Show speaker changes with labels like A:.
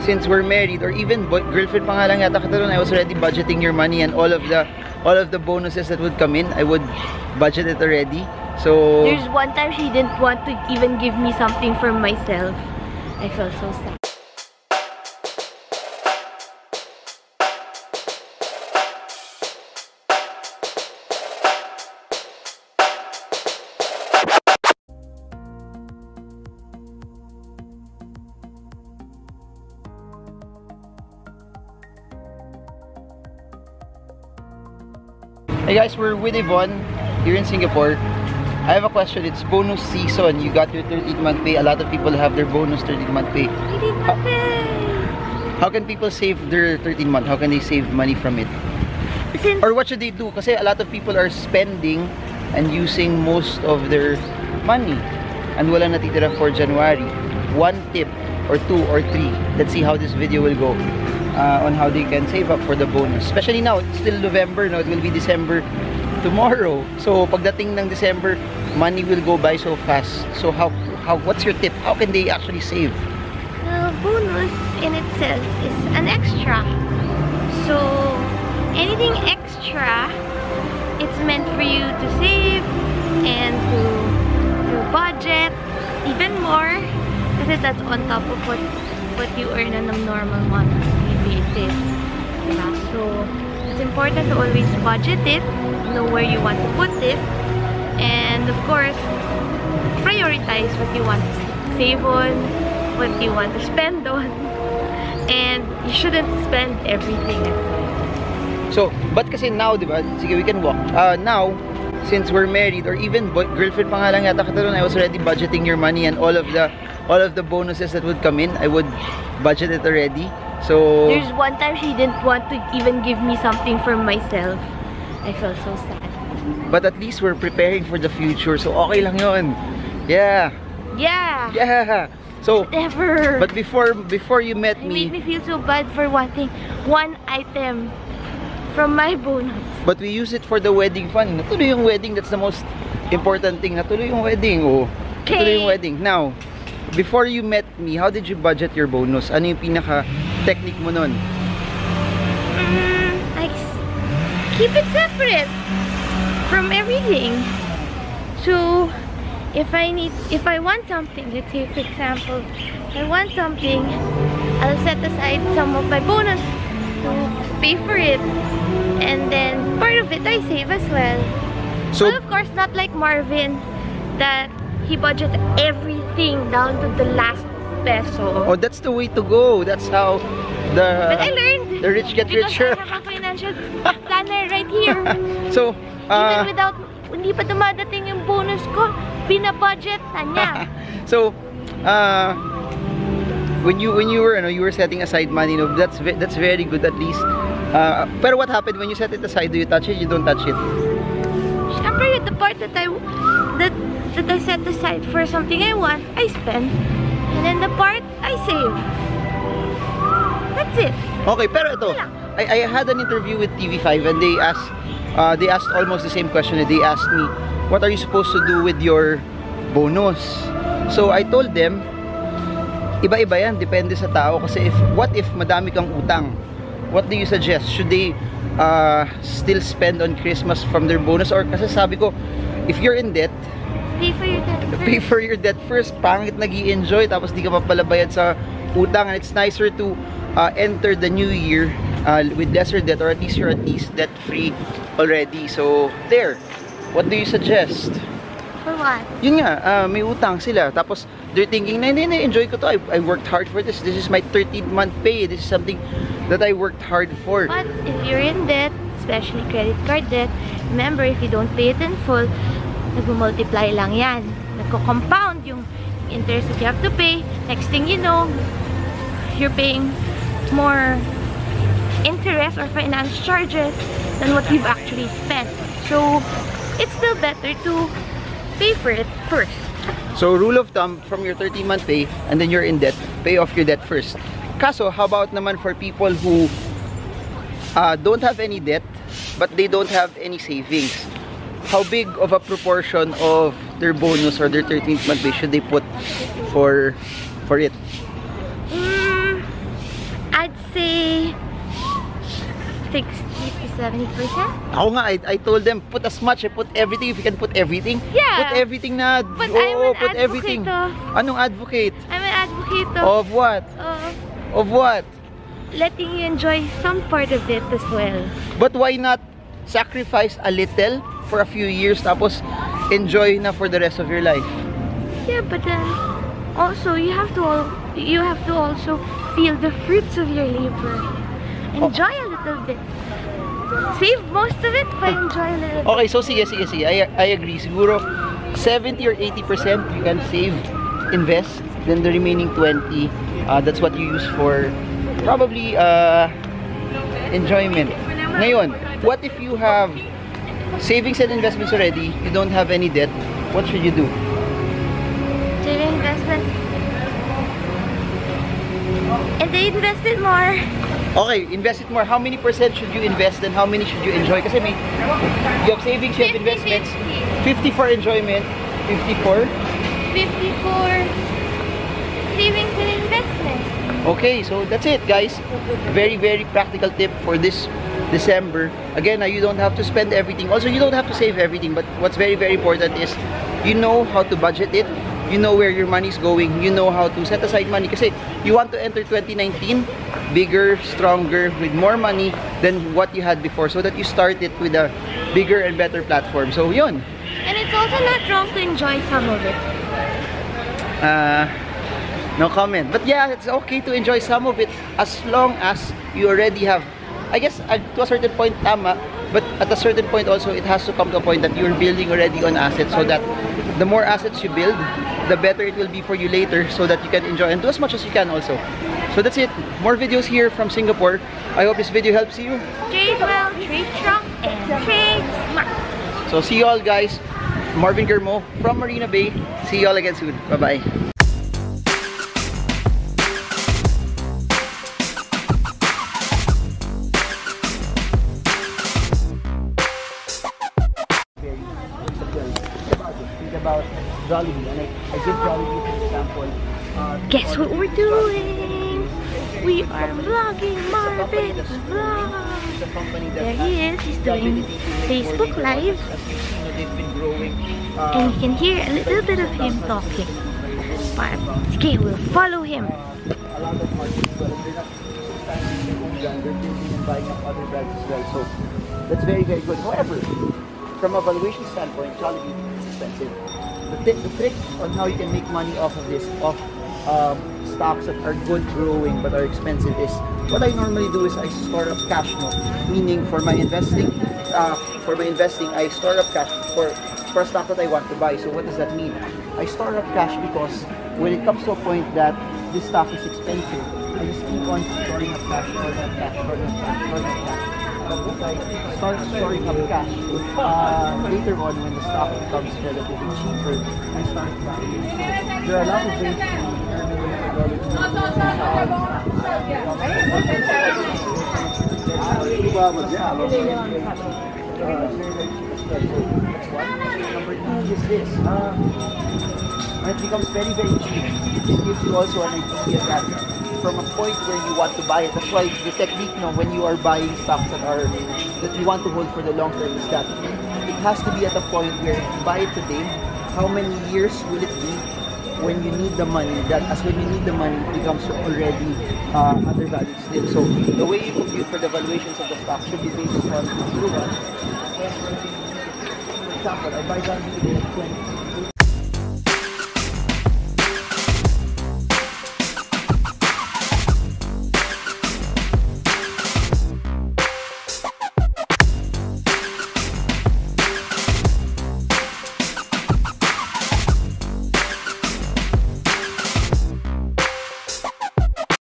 A: since we're married, or even girlfriend pa nga lang yata kita nun, I was already budgeting your money and all of the bonuses that would come in, I would budget it already. So
B: there's one time she didn't want to even give me something for myself. I felt so sad.
A: Hey guys, we're with Yvonne here in Singapore. I have a question. It's bonus season. You got your 13th month pay. A lot of people have their bonus 13th month pay. How can people save their 13th month? How can they save money from it? Or what should they do? Kasi a lot of people are spending and using most of their money and wala natitira for January. One tip or two or three. Let's see how this video will go. On how they can save up for the bonus. Especially now, it's still November, no? It will be December tomorrow. So, pagdating ng December, money will go by so fast. So, what's your tip? How can they actually save?
B: The bonus in itself is an extra. So, anything extra, it's meant for you to save and to budget even more. Kasi that's on top of what you earn on a normal monthly basis. So, it's important to always budget it, know where you want to put it, and of course, prioritize what you want to save on, what you want to spend on, and you shouldn't spend everything.
A: So, but kasi now, diba? Sige, we can walk. Now, since we're married, or even girlfriend pa nga lang yata kita nun, I was already budgeting your money and all of the bonuses that would come in, I would budget it already. So
B: there's one time she didn't want to even give me something for myself. I felt so sad.
A: But at least we're preparing for the future, so okay lang yun. Yeah.
B: Yeah.
A: Yeah. So
B: whatever.
A: But before you met me,
B: made me feel so bad for wanting one item from my bonus.
A: But we use it for the wedding fund. Natuloy yung wedding. That's the most important thing. Natuloy yung wedding. Oh. Natuloy yung wedding. Now, before you met me, how did you budget your bonus? Ano yung pinaka-technique mo nun?
B: I keep it separate from everything. So, if I want something, let's say for example, I want something, I'll set aside some of my bonus to pay for it. And then, part of it I save as well. So, but of course, not like Marvin, that he budgets everything down to the last peso.
A: Oh, that's the way to go. That's how
B: but I learned.
A: The rich get richer.
B: Because I have a financial planner right here.
A: So,
B: even without, hindi pa dumadating yung bonus ko, binabudget na niya.
A: So, when you were you were setting aside money, no, that's very good at least. Pero what happened when you set it aside? Do you touch it? You don't touch it?
B: Siyempre, the part that I set aside for something I want, I spend. And then the part, I save. That's it.
A: Okay, pero ito, I had an interview with TV5 and they asked almost the same question. They asked me, what are you supposed to do with your bonus? So I told them, iba-iba yan, depende sa tao. Kasi what if madami kang utang? What do you suggest? Should they still spend on Christmas from their bonus? Or kasi sabi ko, if you're in debt,
B: pay for your debt first.
A: Pay for your debt first. Pangit nag-i-enjoy tapos di ka pa pala bayad sa utang. And it's nicer to enter the new year with lesser debt, or at least you're debt-free already. So, there. What do you suggest?
B: For what?
A: Yun nga, may utang sila. Tapos, they're thinking, enjoy ko to. I worked hard for this. This is my 13th month pay. This is something that I worked hard for.
B: But if you're in debt, especially credit card debt, remember, if you don't pay it in full, nag-multiply lang yan. Nagko-compound yung interest that you have to pay. Next thing you know, you're paying more interest or finance charges than what you've actually spent. So, it's still better to pay for it first.
A: So, rule of thumb, from your 13-month pay, and then you're in debt, pay off your debt first. Kaso, how about naman for people who don't have any debt, but they don't have any savings? How big of a proportion of their bonus or their 13th month pay should they put for it?
B: 60 to 70%.
A: Ako nga, I told them, put as much, put everything, if you can put everything.
B: Yeah.
A: Put everything na.
B: But I'm an
A: put
B: advocate
A: everything.
B: of...
A: Anong advocate?
B: I'm an advocate
A: Of what? Of what?
B: letting you enjoy some part of it as well.
A: But why not sacrifice a little for a few years tapos enjoy na for the rest of your life?
B: Yeah, but then also you have to also feel the fruits of your labor. Enjoy a little bit. Save most of it, but enjoy a little bit.
A: Okay, so sige. I agree. Siguro 70 or 80% you can save, invest, then the remaining 20, that's what you use for probably enjoyment. Ngayon, what if you have savings and investments already, you don't have any debt, what should you do?
B: Saving investments. And they invested more.
A: Okay, invest it more. How many percent should you invest and how many should you enjoy? Kasi may, you have savings, you have investments. 50 for enjoyment, 50 for?
B: 54 savings and investments.
A: Okay, so that's it, guys. Very, very practical tip for this December. Again, you don't have to spend everything. Also, you don't have to save everything. But what's very, very important is you know how to budget it. You know where your money's going. You know how to set aside money. Kasi you want to enter 2019 bigger, stronger, with more money than what you had before. So that you start it with a bigger and better platform. So, yun.
B: And it's also not wrong to enjoy some of it.
A: No comment. But yeah, it's okay to enjoy some of it as long as you already have, I guess to a certain point tama, but at a certain point also it has to come to a point that you're building already on assets, so that the more assets you build, the better it will be for you later, so that you can enjoy and do as much as you can also. So that's it. More videos here from Singapore. I hope this video helps you.
B: Trade well, trade strong, and trade smart.
A: So see you all, guys. Marvin Germo from Marina Bay. See you all again soon. Bye-bye. About Jollibee, and I give Jollibee as an example.
B: Guess what we're doing? We are vlogging Marvin's vlog. There he is. He's doing Facebook Live. And you can hear a little bit of him talking. But okay, we'll follow him.
A: A lot of markets, but they're not they're building and buying up other brands as well. So that's very, very good. However, from a valuation standpoint, Jollibee is expensive. The trick on how you can make money off of this, stocks that are good growing but are expensive, is what I normally do is I store up cash flow. Meaning for my investing, I store up cash for a stock that I want to buy. So what does that mean? I store up cash because when it comes to a point that this stock is expensive, I just keep on storing up cash, storing up cash, storing up cash, storing up cash. But if I start storing up cash, later on when the stock becomes relatively cheaper, I start buying it. So there are a lot of ways Number two is this. When it becomes very, very cheap, it gives you also an idea that from a point where you want to buy it. That's why the technique now when you are buying stocks that you want to hold for the long term is that it has to be at a point where if you buy it today, how many years will it be when you need the money? That as when you need the money, it becomes already undervalued still. So the way you compute for the valuations of the stock should be based on the true one. For example, I buy down today at 20.